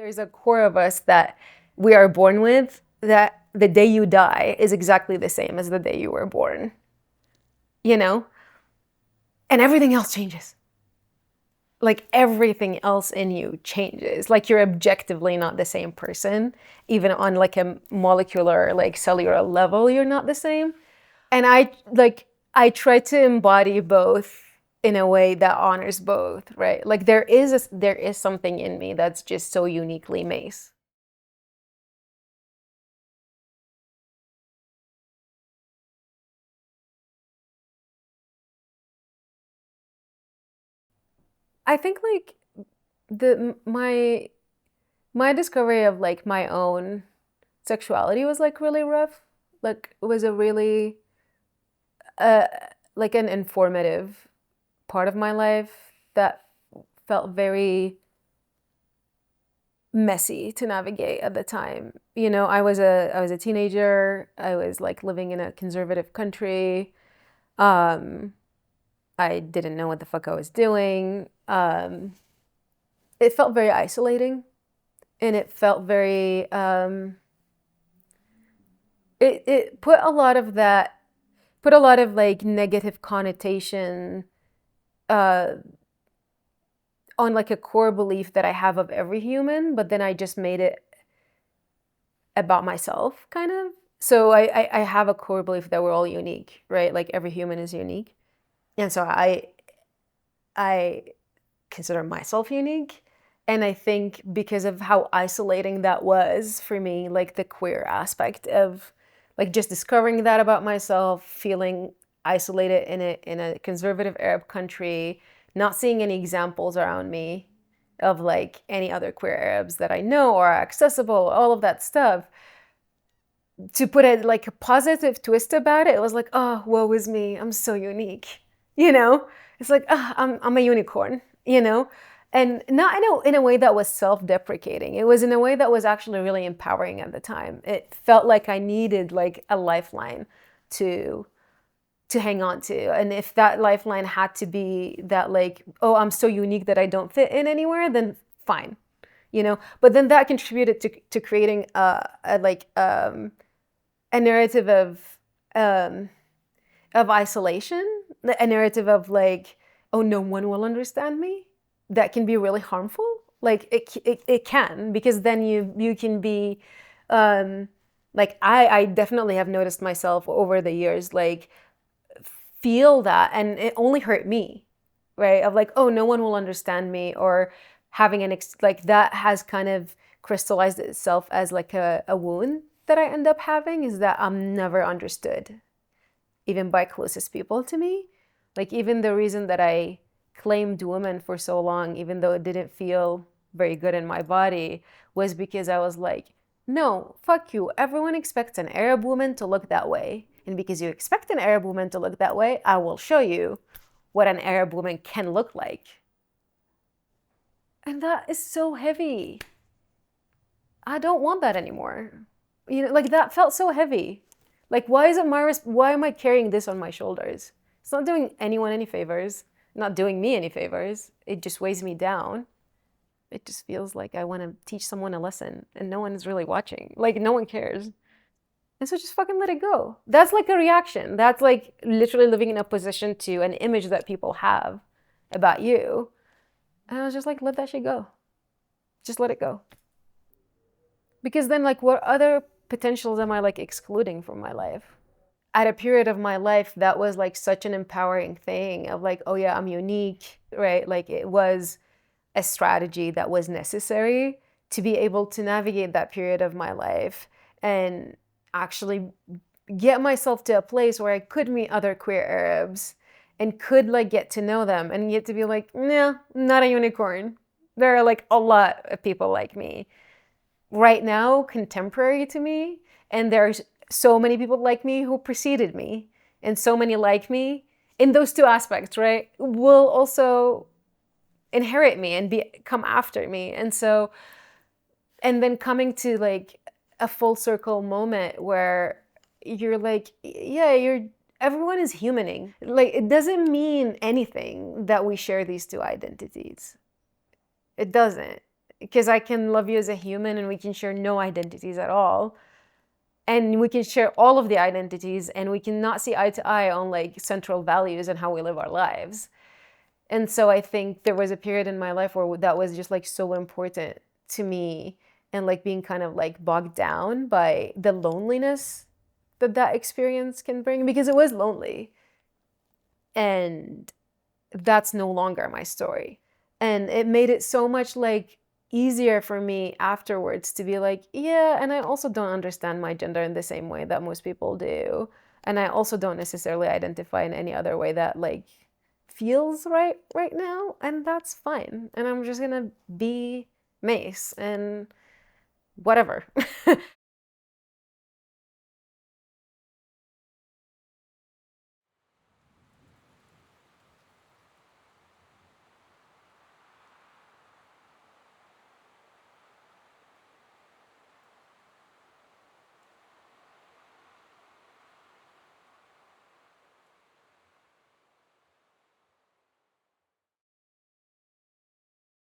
There's a core of us that we are born with that the day you die is exactly the same as the day you were born, you know? And everything else changes. Like everything else in you changes. Like you're objectively not the same person. Even on like a molecular, like cellular level, you're not the same. And I try to embody both in a way that honors both, right? Like there is something in me that's just so uniquely Mace. I think like the my discovery of like my own sexuality was like really rough. Like it was a really uh like an informative part of my life that felt very messy to navigate at the time. You know, I was a teenager. I was like living in a conservative country. Um I didn't know what the fuck I was doing. It felt very isolating, and it felt very it put a lot of like negative connotation uh on like a core belief that I have of every human, but then I just made it about myself kind of. So I have a core belief that we're all unique, right? Like every human is unique. And so I consider myself unique. And I think because of how isolating that was for me, like the queer aspect of like just discovering that about myself, feeling isolated in a conservative Arab country, not seeing any examples around me of like any other queer Arabs that I know or are accessible, all of that stuff. To put it like a positive twist about it, it was like, oh, woe is me. I'm so unique. You know? It's like, oh, I'm a unicorn, you know? And not in a way that was self-deprecating. It was in a way that was actually really empowering at the time. It felt like I needed like a lifeline to hang on to. And if that lifeline had to be that like, oh, I'm so unique that I don't fit in anywhere, then fine. You know? But then that contributed to creating a narrative of isolation, a narrative of like, oh, no one will understand me. That can be really harmful. Like it can, because then you can be like I definitely have noticed myself over the years like feel that, and it only hurt me, right? Of like, oh, no one will understand me, or having like that has kind of crystallized itself as like a wound that I end up having, is that I'm never understood, even by closest people to me. Like even the reason that I claimed woman for so long, even though it didn't feel very good in my body, was because I was like, no, fuck you. Everyone expects an Arab woman to look that way. And because you expect an Arab woman to look that way, I will show you what an Arab woman can look like. And that is so heavy. I don't want that anymore. You know, like that felt so heavy. Like, why am I carrying this on my shoulders? It's not doing anyone any favors, not doing me any favors. It just weighs me down. It just feels like I want to teach someone a lesson and no one is really watching. Like, no one cares. And so just fucking let it go. That's like a reaction. That's like literally living in opposition to an image that people have about you. And I was just like, let that shit go. Just let it go. Because then, like, what other potentials am I like excluding from my life? At a period of my life that was like such an empowering thing of like, oh yeah, I'm unique, right? Like it was a strategy that was necessary to be able to navigate that period of my life and actually get myself to a place where I could meet other queer Arabs and could like get to know them and get to be like, nah, not a unicorn. There are like a lot of people like me right now, contemporary to me, and there's so many people like me who preceded me, and so many like me in those two aspects, right, will also inherit me and come after me. And so, and then coming to like a full circle moment where you're like, yeah, everyone is humaning. Like it doesn't mean anything that we share these two identities. It doesn't. because I can love you as a human and we can share no identities at all. And we can share all of the identities and we cannot see eye to eye on like central values and how we live our lives. And so I think there was a period in my life where that was just like so important to me, and like being kind of like bogged down by the loneliness that experience can bring, because it was lonely. And that's no longer my story. And it made it so much like easier for me afterwards to be like, yeah, and I also don't understand my gender in the same way that most people do. And I also don't necessarily identify in any other way that like feels right now, and that's fine. And I'm just gonna be Mace and whatever.